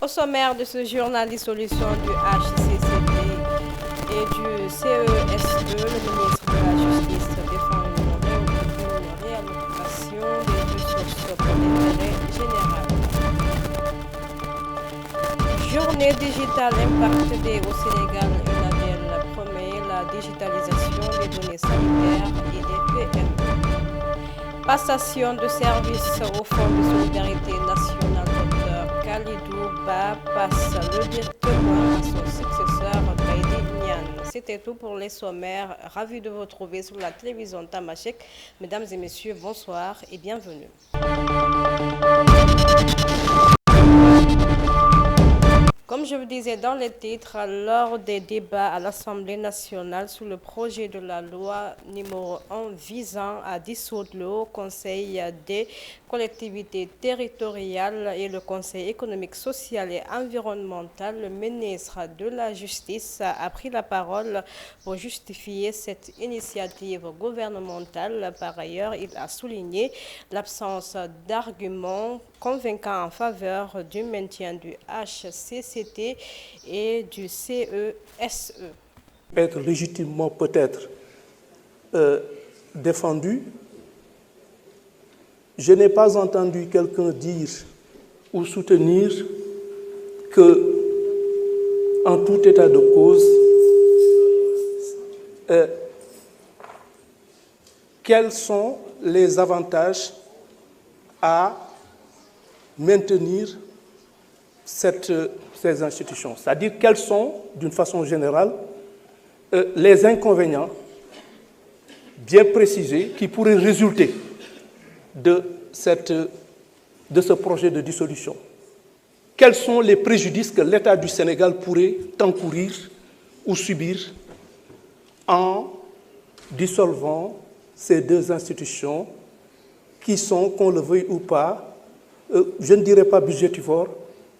Au sommaire de ce journal, dissolution du HCCT et du CESE, le ministre de la Justice défend une réallocation des ressources pour l'intérêt général. Journée digitale impactée au Sénégal, UNADEL promet la digitalisation des données sanitaires et des PME. Passation de service au Fonds de solidarité nationale, Dr Khalidou Ba passe le témoin à son successeur, Baïdi Niane. C'était tout pour les sommaires. Ravi de vous retrouver sur la télévision Tamashek. Mesdames et messieurs, bonsoir et bienvenue. Comme je vous disais dans les titres, lors des débats à l'Assemblée nationale sur le projet de la loi numéro 1 visant à dissoudre le Haut Conseil des collectivités territoriales et le Conseil économique, social et environnemental, le ministre de la Justice a pris la parole pour justifier cette initiative gouvernementale. Par ailleurs, il a souligné l'absence d'arguments convaincants en faveur du maintien du HCCT et du CESE. Être légitimement peut-être défendu. Je n'ai pas entendu quelqu'un dire ou soutenir que, en tout état de cause, quels sont les avantages à maintenir ces institutions. C'est-à-dire quels sont, d'une façon générale, les inconvénients bien précisés qui pourraient résulter de ce projet de dissolution. Quels sont les préjudices que l'État du Sénégal pourrait encourir ou subir en dissolvant ces deux institutions qui sont, qu'on le veuille ou pas, je ne dirais pas budgétivores,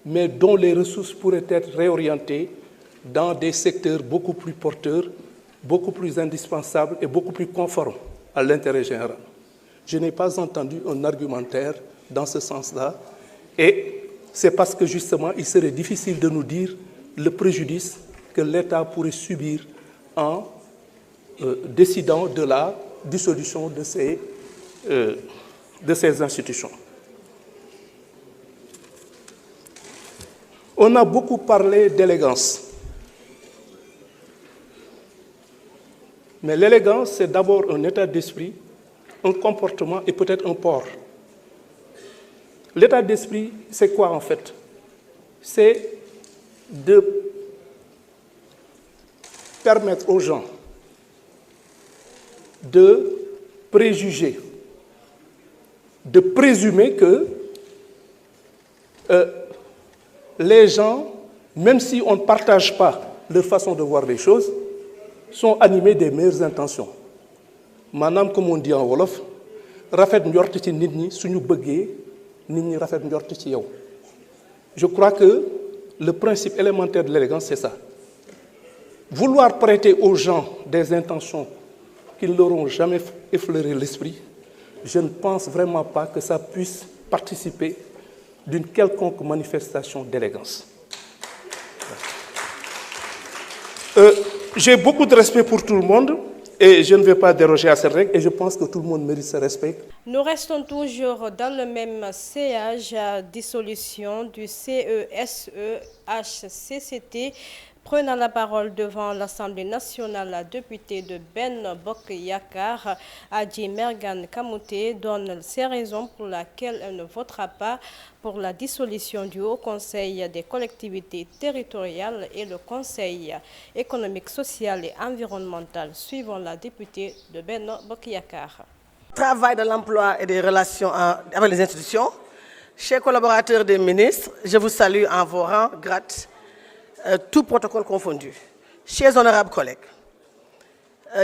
mais dont les ressources pourraient être réorientées dans des secteurs beaucoup plus porteurs, beaucoup plus indispensables et beaucoup plus conformes à l'intérêt général. Je n'ai pas entendu un argumentaire dans ce sens-là, et c'est parce que justement il serait difficile de nous dire le préjudice que l'État pourrait subir en décidant de la dissolution de ces institutions. On a beaucoup parlé d'élégance. Mais l'élégance, c'est d'abord un état d'esprit, un comportement et peut-être un port. L'état d'esprit, c'est quoi en fait? C'est de permettre aux gens de préjuger, de présumer que les gens, même si on ne partage pas leur façon de voir les choses, sont animés des meilleures intentions. Manam, comme on dit en Wolof, rafet njort ci nit ñi suñu bëggee nit ñi rafet njort ci yow. Je crois que le principe élémentaire de l'élégance, c'est ça. Vouloir prêter aux gens des intentions qui ne leur ont jamais effleuré l'esprit, je ne pense vraiment pas que ça puisse participer d'une quelconque manifestation d'élégance. J'ai beaucoup de respect pour tout le monde et je ne vais pas déroger à ces règles et je pense que tout le monde mérite ce respect. Nous restons toujours dans le même sillage, dissolution du CESE HCCT. Prenant la parole devant l'Assemblée nationale, la députée de Ben Bok Yakar, Adji Mergane Kamouté, donne ses raisons pour lesquelles elle ne votera pas pour la dissolution du Haut Conseil des collectivités territoriales et le Conseil économique, social et environnemental. Suivant la députée de Ben Bok Yakar. Travail de l'emploi et des relations avec les institutions. Chers collaborateurs des ministres, je vous salue en vos rangs, gratte. Tout protocole confondu. Chers honorables collègues,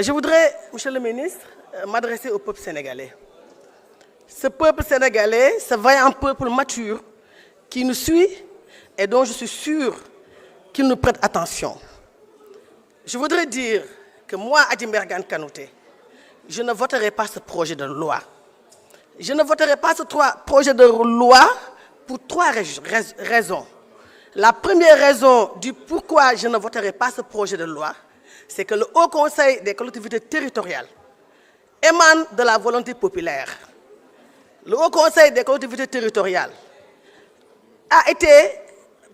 je voudrais, monsieur le ministre, m'adresser au peuple sénégalais. Ce peuple sénégalais, ce vaillant peuple mature qui nous suit et dont je suis sûr qu'il nous prête attention. Je voudrais dire que moi, Adji Mergane Kanouté, je ne voterai pas ce projet de loi. Je ne voterai pas ce projet de loi pour trois raisons. La première raison du pourquoi je ne voterai pas ce projet de loi, c'est que le Haut Conseil des collectivités territoriales émane de la volonté populaire. Le Haut Conseil des collectivités territoriales est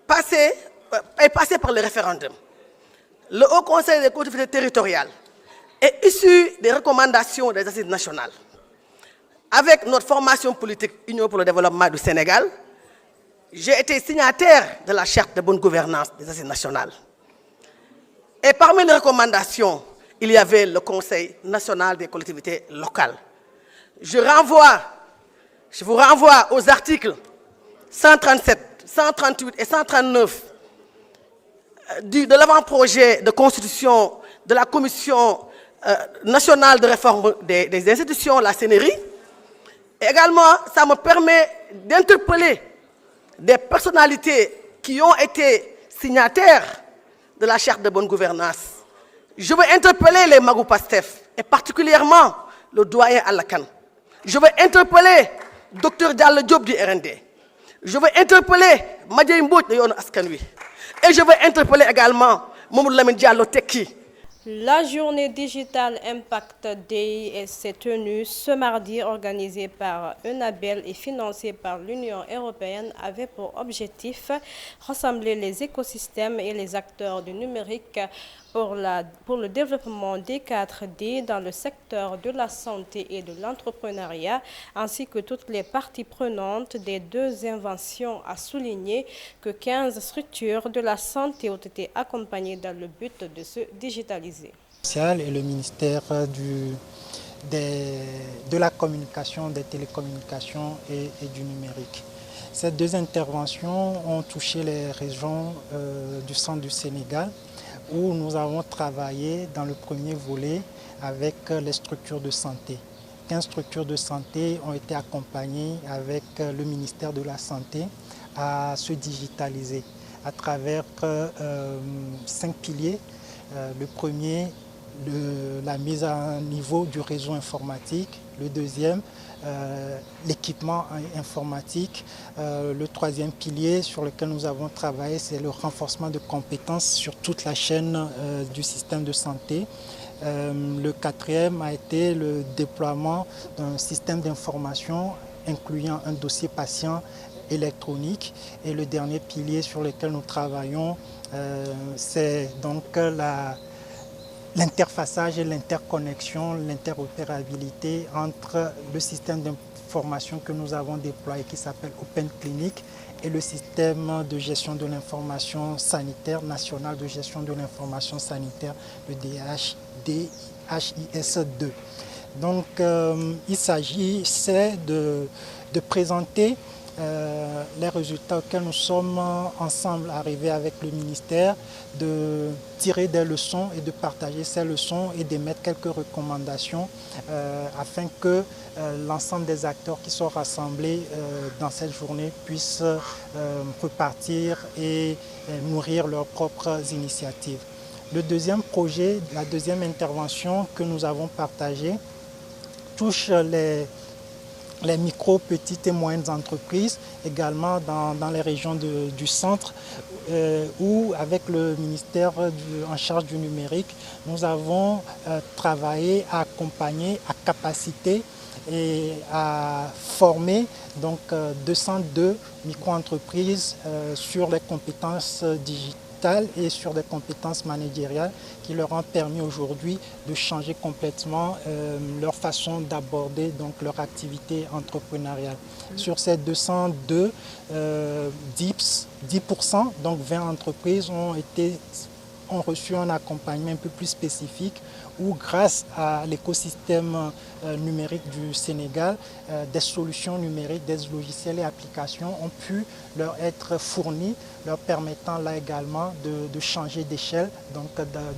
passé par le référendum. Le Haut Conseil des collectivités territoriales est issu des recommandations des assises nationales. Avec notre formation politique Union pour le développement du Sénégal, j'ai été signataire de la charte de bonne gouvernance des assises nationales. Et parmi les recommandations, il y avait le Conseil national des collectivités locales. Je vous renvoie aux articles 137, 138 et 139 de l'avant-projet de constitution de la Commission nationale de réforme des institutions, la CNRI. Et également, ça me permet d'interpeller des personnalités qui ont été signataires de la charte de bonne gouvernance. Je veux interpeller les Magou Pastef, et particulièrement le doyen Alakan. Je veux interpeller Dr Diallo Diop du RND. Je veux interpeller Madiaye Mbodj de Yoonu Askan Wi. Et je veux interpeller également Mamadou Lamine Diallo Tekki. La journée digitale Impact Day s'est tenue ce mardi, organisée par ENABEL et financée par l'Union européenne, avait pour objectif rassembler les écosystèmes et les acteurs du numérique pour le développement des 4D dans le secteur de la santé et de l'entrepreneuriat, ainsi que toutes les parties prenantes des deux inventions. A souligné que 15 structures de la santé ont été accompagnées dans le but de se digitaliser. Et le ministère de la communication, des télécommunications et du numérique. Ces deux interventions ont touché les régions du centre du Sénégal, où nous avons travaillé dans le premier volet avec les structures de santé. 15 structures de santé ont été accompagnées avec le ministère de la Santé à se digitaliser à travers 5 piliers. Le premier, la mise à niveau du réseau informatique. Le deuxième, l'équipement informatique. Le troisième pilier sur lequel nous avons travaillé, c'est le renforcement de compétences sur toute la chaîne du système de santé. Le quatrième a été le déploiement d'un système d'information incluant un dossier patient électronique. Et le dernier pilier sur lequel nous travaillons, c'est donc l'interfaçage et l'interconnexion, l'interopérabilité entre le système d'information que nous avons déployé qui s'appelle Open Clinic et le système de gestion de l'information sanitaire, national de gestion de l'information sanitaire, le DHIS2. Donc il s'agissait de présenter les résultats auxquels nous sommes ensemble arrivés avec le ministère, de tirer des leçons et de partager ces leçons et d'émettre quelques recommandations afin que l'ensemble des acteurs qui sont rassemblés dans cette journée puissent repartir et nourrir leurs propres initiatives. Le deuxième projet, la deuxième intervention que nous avons partagée touche les micro, petites et moyennes entreprises, également dans les régions du centre, où avec le ministère en charge du numérique, nous avons travaillé à accompagner, à capaciter et à former donc 202 micro-entreprises sur les compétences digitales et sur des compétences managériales qui leur ont permis aujourd'hui de changer complètement leur façon d'aborder donc leur activité entrepreneuriale. Sur ces 202, 10%, donc 20 entreprises ont reçu un accompagnement un peu plus spécifique où grâce à l'écosystème numérique du Sénégal, des solutions numériques, des logiciels et applications ont pu leur être fournies, leur permettant là également de changer d'échelle, donc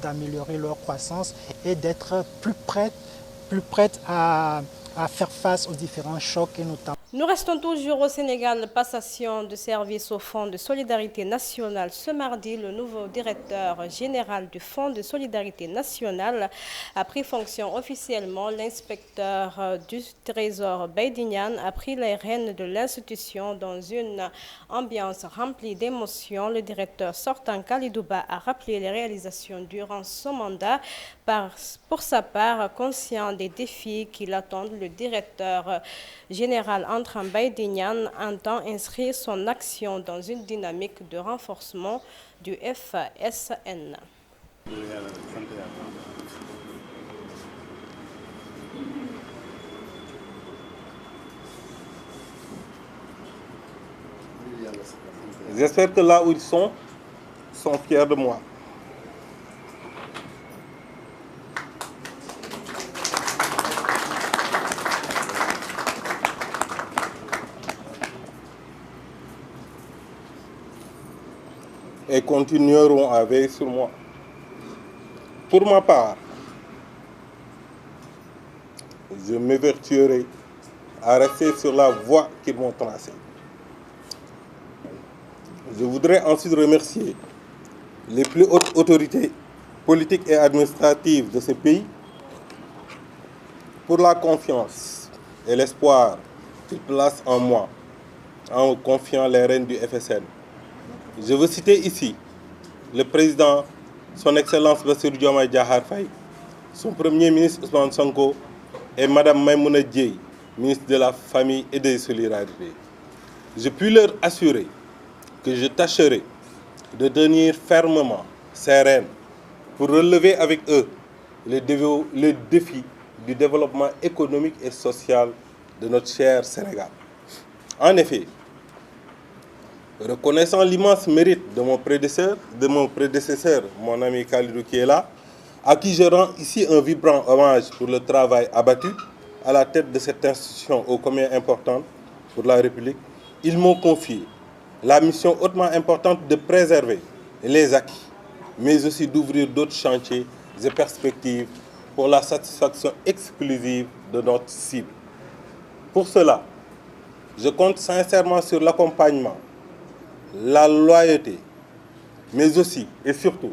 d'améliorer leur croissance et d'être plus prêtes à faire face aux différents chocs et notamment Nous restons toujours au Sénégal. Passation de service au Fonds de solidarité nationale. Ce mardi, le nouveau directeur général du Fonds de solidarité nationale a pris fonction officiellement. L'inspecteur du Trésor Baïdignan a pris les rênes de l'institution dans une ambiance remplie d'émotions. Le directeur sortant Kalidouba a rappelé les réalisations durant son mandat. Pour sa part, conscient des défis qui l'attendent, le directeur général Antran Baïdignan entend inscrire son action dans une dynamique de renforcement du FSN. J'espère que là où ils sont fiers de moi. Et continueront à veiller sur moi. Pour ma part, je m'évertuerai à rester sur la voie qu'ils m'ont tracée. Je voudrais ensuite remercier les plus hautes autorités politiques et administratives de ce pays pour la confiance et l'espoir qu'ils placent en moi en me confiant les rênes du FSN. Je veux citer ici le président, son Excellence Bassirou Diomaye Diakhar Faye, son premier ministre Ousmane Sonko et Madame Maïmouna Dièye, ministre de la Famille et des Solidarités. Je puis leur assurer que je tâcherai de tenir fermement ces rênes pour relever avec eux les défis du développement économique et social de notre cher Sénégal. En effet, reconnaissant l'immense mérite de mon prédécesseur, mon ami Khalidou qui est là, à qui je rends ici un vibrant hommage pour le travail abattu à la tête de cette institution ô combien importante pour la République, ils m'ont confié la mission hautement importante de préserver les acquis, mais aussi d'ouvrir d'autres chantiers et perspectives pour la satisfaction exclusive de notre cible. Pour cela, je compte sincèrement sur l'accompagnement, la loyauté, mais aussi et surtout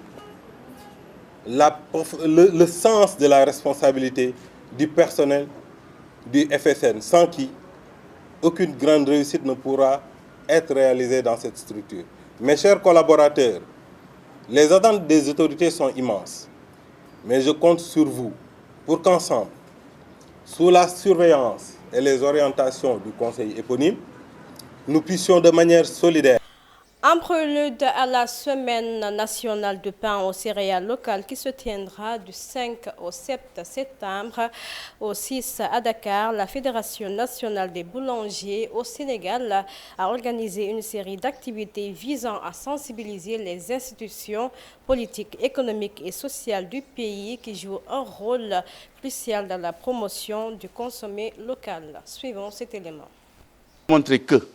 le sens de la responsabilité du personnel du FSN, sans qui aucune grande réussite ne pourra être réalisée dans cette structure. Mes chers collaborateurs, les attentes des autorités sont immenses, mais je compte sur vous pour qu'ensemble, sous la surveillance et les orientations du Conseil éponyme, nous puissions de manière solidaire. En prélude à la semaine nationale du pain aux céréales locales qui se tiendra du 5 au 7 septembre au 6 à Dakar, la Fédération nationale des boulangers au Sénégal a organisé une série d'activités visant à sensibiliser les institutions politiques, économiques et sociales du pays qui jouent un rôle crucial dans la promotion du consommé local. Suivons cet élément. Montrer que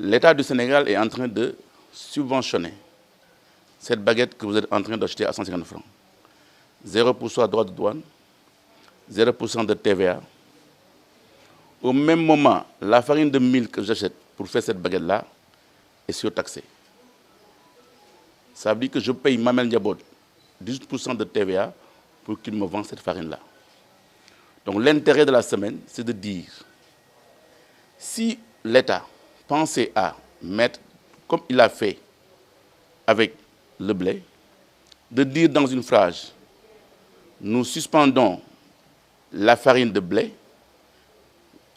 l'État du Sénégal est en train de subventionner cette baguette que vous êtes en train d'acheter à 150 francs. 0% droit de douane, 0% de TVA. Au même moment, la farine de mil que j'achète pour faire cette baguette-là est surtaxée. Ça veut dire que je paye Mamel Diabot 18% de TVA pour qu'il me vende cette farine-là. Donc l'intérêt de la semaine, c'est de dire, si l'État pensez à mettre, comme il a fait avec le blé, de dire dans une phrase, nous suspendons la farine de blé.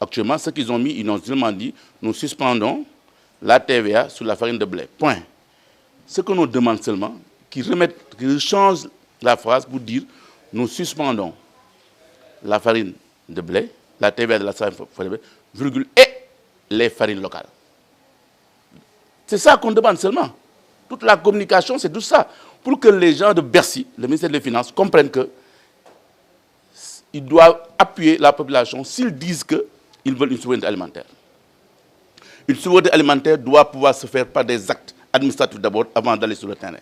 Actuellement, ce qu'ils ont mis, ils ont seulement dit, nous suspendons la TVA sur la farine de blé. Point. Ce que nous demandons seulement, qu'ils changent la phrase pour dire, nous suspendons la farine de blé, la TVA de la farine de blé, virgule, et les farines locales. C'est ça qu'on demande seulement. Toute la communication, c'est tout ça. Pour que les gens de Bercy, le ministère des Finances, comprennent qu'ils doivent appuyer la population s'ils disent qu'ils veulent une souveraineté alimentaire. Une souveraineté alimentaire doit pouvoir se faire par des actes administratifs d'abord avant d'aller sur le terrain.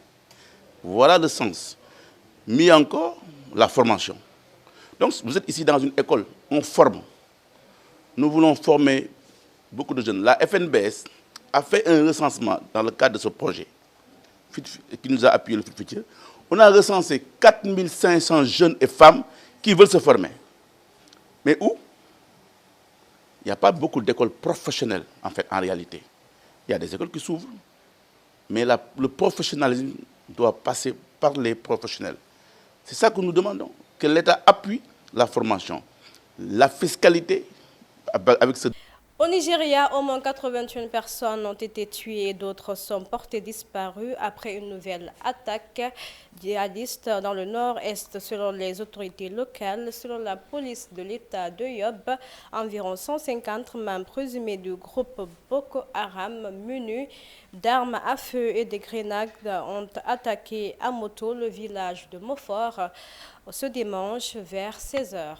Voilà le sens. Mais encore, la formation. Donc, vous êtes ici dans une école, on forme. Nous voulons former beaucoup de jeunes. La FNBS a fait un recensement dans le cadre de ce projet qui nous a appuyé le futur. On a recensé 4500 jeunes et femmes qui veulent se former. Mais où? Il n'y a pas beaucoup d'écoles professionnelles, en fait, en réalité. Il y a des écoles qui s'ouvrent, mais le professionnalisme doit passer par les professionnels. C'est ça que nous demandons, que l'État appuie la formation, la fiscalité avec ce... Au Nigeria, au moins 81 personnes ont été tuées et d'autres sont portées disparues après une nouvelle attaque djihadiste dans le nord-est selon les autorités locales. Selon la police de l'État de Yob, environ 150 membres présumés du groupe Boko Haram munis d'armes à feu et de grenades ont attaqué à moto le village de Mofor ce dimanche vers 16 h.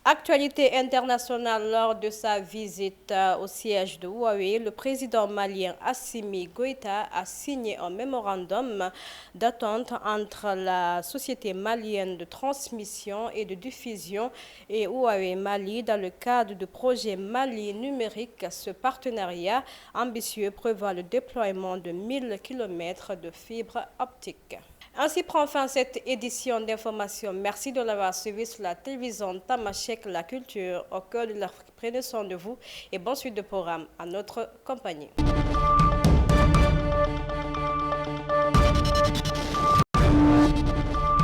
Actualité internationale, lors de sa visite au siège de Huawei, le président malien Assimi Goïta a signé un mémorandum d'entente entre la société malienne de transmission et de diffusion et Huawei Mali dans le cadre du projet Mali numérique. Ce partenariat ambitieux prévoit le déploiement de 1000 km de fibres optiques. Ainsi prend fin cette édition d'information. Merci de l'avoir suivi sur la télévision Tamashek, la culture au cœur de l'Afrique. Prenez soin de vous et bonne suite de programme à notre compagnie.